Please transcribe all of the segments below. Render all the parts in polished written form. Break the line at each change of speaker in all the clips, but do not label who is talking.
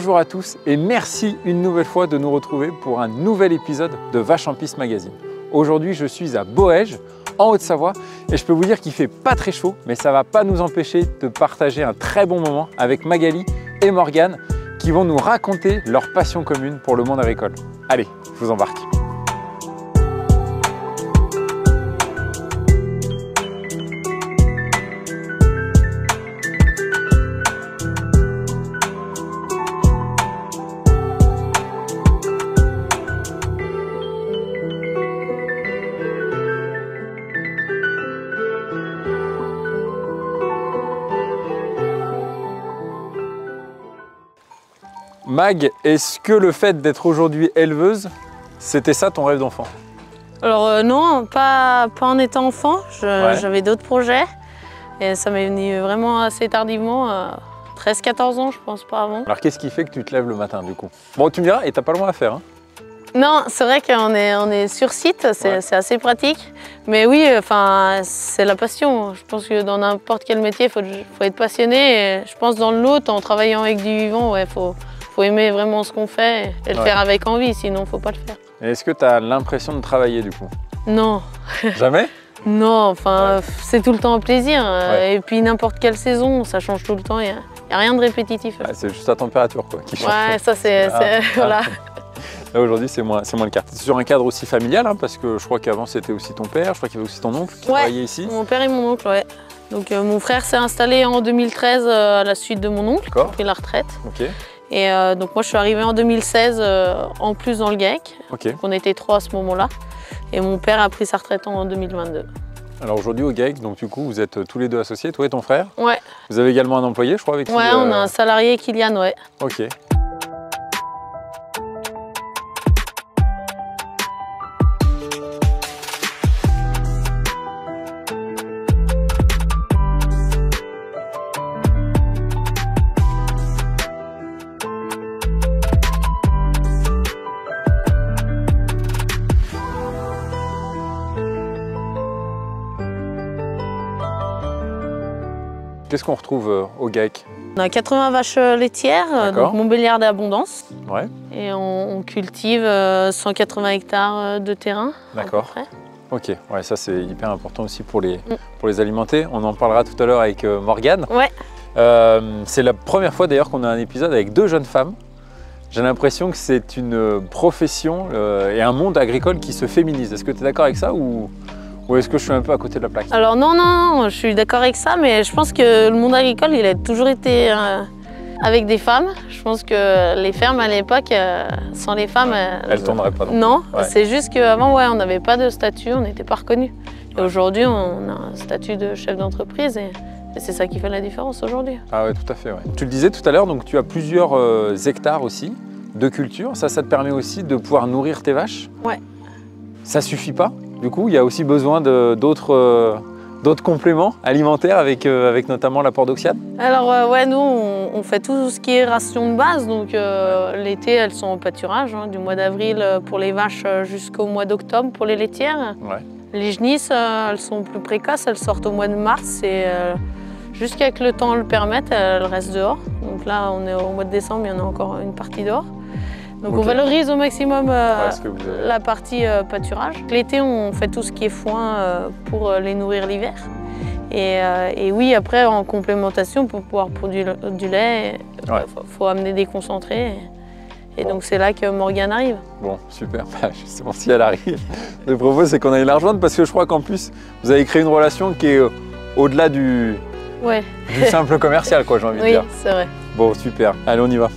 bonjour à tous et merci une nouvelle fois de nous retrouver pour un nouvel épisode de Vache en Piste Magazine. Aujourd'hui, je suis à Boëge, en Haute-Savoie, et je peux vous dire qu'il fait pas très chaud, mais ça va pas nous empêcher de partager un très bon moment avec Magali et Morgane qui vont nous raconter leur passion commune pour le monde agricole. Allez, je vous embarque. Mag, est-ce que le fait d'être aujourd'hui éleveuse, c'était ça ton rêve d'enfant?
Alors non, pas en étant enfant, j'avais d'autres projets et ça m'est venu vraiment assez tardivement, 13-14 ans je pense, pas avant.
Alors qu'est-ce qui fait que tu te lèves le matin du coup? Bon, tu me diras, et t'as pas le moins à faire hein?
Non, c'est vrai qu'on est sur site, c'est assez pratique, mais oui, enfin, c'est la passion. Je pense que dans n'importe quel métier, il faut être passionné et je pense dans le nôtre, en travaillant avec du vivant, faut aimer vraiment ce qu'on fait et le faire avec envie, sinon il ne faut pas le faire.
Est-ce que tu as l'impression de travailler du coup?
Non.
Jamais?
Non, enfin, c'est tout le temps un plaisir. Et puis n'importe quelle saison, ça change tout le temps, il n'y a rien de répétitif.
C'est juste la température quoi, qui change.
Ouais, ça c'est... Voilà.
Là aujourd'hui c'est moins le cas. C'est sur un cadre aussi familial, hein, parce que je crois qu'avant c'était aussi ton père, je crois qu'il y avait aussi ton oncle qui travaillait ici.
Mon père et mon oncle, ouais. Donc mon frère s'est installé en 2013 à la suite de mon oncle, qui a pris la retraite.
Okay.
Et donc moi je suis arrivée en 2016 en plus dans le GAEC,
okay.
Donc on était 3 à ce moment-là. Et mon père a pris sa retraite en 2022.
Alors aujourd'hui au GAEC, donc du coup vous êtes tous les deux associés, toi et ton frère?
Ouais.
Vous avez également un employé je crois avec qui?
Ouais, on a un salarié, Kylian, ouais.
Ok. Qu'est-ce qu'on retrouve au GAEC?
On a 80 vaches laitières, donc Montbéliard d'abondance.
Ouais.
Et on cultive 180 hectares de terrain.
D'accord. Ok, ouais, ça c'est hyper important aussi pour les alimenter. On en parlera tout à l'heure avec Morgane.
Ouais.
C'est la première fois d'ailleurs qu'on a un épisode avec 2 jeunes femmes. J'ai l'impression que c'est une profession et un monde agricole qui se féminise. Est-ce que tu es d'accord avec ça ou est-ce que je suis un peu à côté de la plaque?
Alors non, je suis d'accord avec ça, mais je pense que le monde agricole, il a toujours été avec des femmes. Je pense que les fermes à l'époque, sans les femmes...
Elles ne tourneraient pas.
Non, c'est juste qu'avant, on n'avait pas de statut, on n'était pas reconnus. Et aujourd'hui, on a un statut de chef d'entreprise et c'est ça qui fait la différence aujourd'hui.
Ah ouais, tout à fait. Ouais. Tu le disais tout à l'heure, donc tu as plusieurs hectares aussi de culture. Ça te permet aussi de pouvoir nourrir tes vaches? Ouais. Ça suffit pas? Du coup, il y a aussi besoin d'autres compléments alimentaires avec notamment l'apport d'Oxiane?
Alors ouais, nous on fait tout ce qui est ration de base, donc l'été elles sont au pâturage, hein, du mois d'avril pour les vaches jusqu'au mois d'octobre pour les laitières. Ouais. Les genisses, elles sont plus précoces, elles sortent au mois de mars et jusqu'à que le temps le permette, elles restent dehors. Donc là on est au mois de décembre, il y en a encore une partie dehors. Donc on valorise au maximum la partie pâturage. L'été, on fait tout ce qui est foin pour les nourrir l'hiver. Et oui, après, en complémentation, pour pouvoir produire du lait, il faut amener des concentrés. Et donc c'est là que Morgane arrive. Bon,
super. Justement, si elle arrive, le propos, c'est qu'on aille la rejoindre parce que je crois qu'en plus, vous avez créé une relation qui est au-delà du simple commercial, quoi, j'ai envie de dire.
Oui, c'est vrai.
Bon, super. Allez, on y va.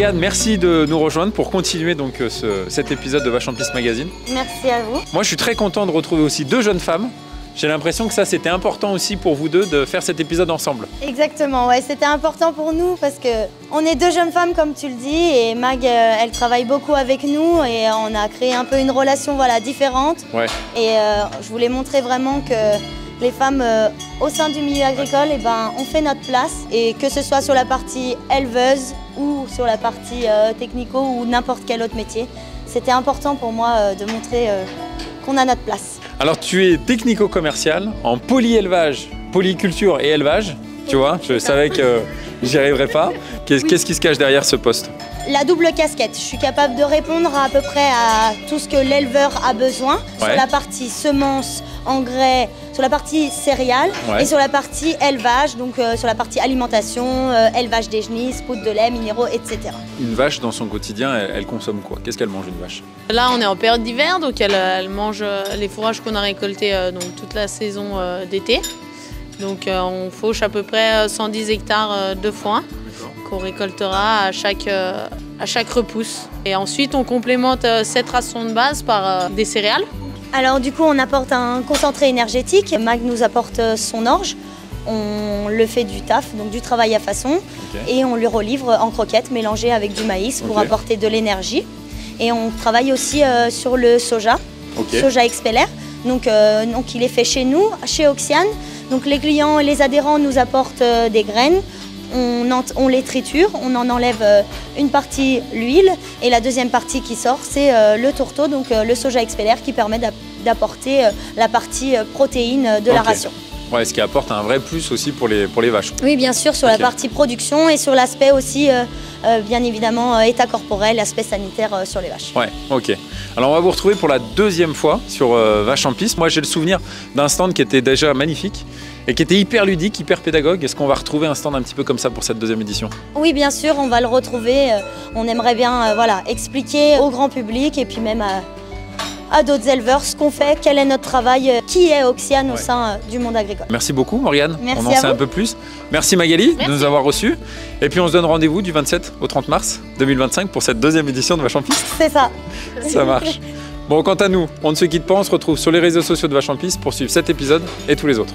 Morgane, merci de nous rejoindre pour continuer donc cet épisode de Vache en Piste Magazine.
Merci à vous.
Moi, je suis très content de retrouver aussi deux jeunes femmes. J'ai l'impression que ça, c'était important aussi pour vous deux de faire cet épisode ensemble.
Exactement, ouais, c'était important pour nous parce qu'on est deux jeunes femmes, comme tu le dis, et Mag, elle travaille beaucoup avec nous et on a créé un peu une relation différente.
Ouais.
Et je voulais montrer vraiment que les femmes au sein du milieu agricole, on fait notre place, et que ce soit sur la partie éleveuse ou sur la partie technico ou n'importe quel autre métier. C'était important pour moi de montrer qu'on a notre place.
Alors tu es technico-commercial en polyélevage, polyculture et élevage. Tu vois, je savais que j'y arriverais pas. Qu'est-ce qui se cache derrière ce poste?
La double casquette, je suis capable de répondre à peu près à tout ce que l'éleveur a besoin, sur la partie semences, engrais, sur la partie céréales et sur la partie élevage, donc sur la partie alimentation, élevage des genisses, poudre de lait, minéraux, etc.
Une vache dans son quotidien, elle consomme quoi? Qu'est-ce qu'elle mange une vache?
Là, on est en période d'hiver, donc elle mange les fourrages qu'on a récoltés donc toute la saison d'été. Donc on fauche à peu près 110 hectares de foin qu'on récoltera à chaque repousse. Et ensuite, on complémente cette ration de base par des céréales.
Alors du coup, on apporte un concentré énergétique. Mag nous apporte son orge. On le fait du taf, donc du travail à façon, et on lui relivre en croquettes mélangées avec du maïs pour apporter de l'énergie. Et on travaille aussi sur le soja, soja expeller. Donc il est fait chez nous, chez Oxiane. Donc les clients et les adhérents nous apportent des graines. On les triture, on en enlève une partie l'huile, et la deuxième partie qui sort, c'est le tourteau, donc le soja expeller, qui permet d'apporter la partie protéine de la ration.
Ouais, ce qui apporte un vrai plus aussi pour les vaches.
Oui, bien sûr, sur la partie production et sur l'aspect aussi, bien évidemment, état corporel, aspect sanitaire sur les vaches.
Ouais, ok. Alors on va vous retrouver pour la deuxième fois sur Vache en Piste. Moi j'ai le souvenir d'un stand qui était déjà magnifique et qui était hyper ludique, hyper pédagogue. Est-ce qu'on va retrouver un stand un petit peu comme ça pour cette deuxième édition?
Oui, bien sûr, on va le retrouver. On aimerait bien expliquer au grand public et puis même à d'autres éleveurs ce qu'on fait, quel est notre travail, qui est Oxiane au sein du monde agricole.
Merci beaucoup Morgane,
merci
on en sait un peu plus. Merci Magali de nous avoir reçus. Et puis on se donne rendez-vous du 27 au 30 mars 2025 pour cette deuxième édition de Vache en Piste.
C'est ça.
Ça marche. Bon, quant à nous, on ne se quitte pas, on se retrouve sur les réseaux sociaux de Vache en Piste pour suivre cet épisode et tous les autres.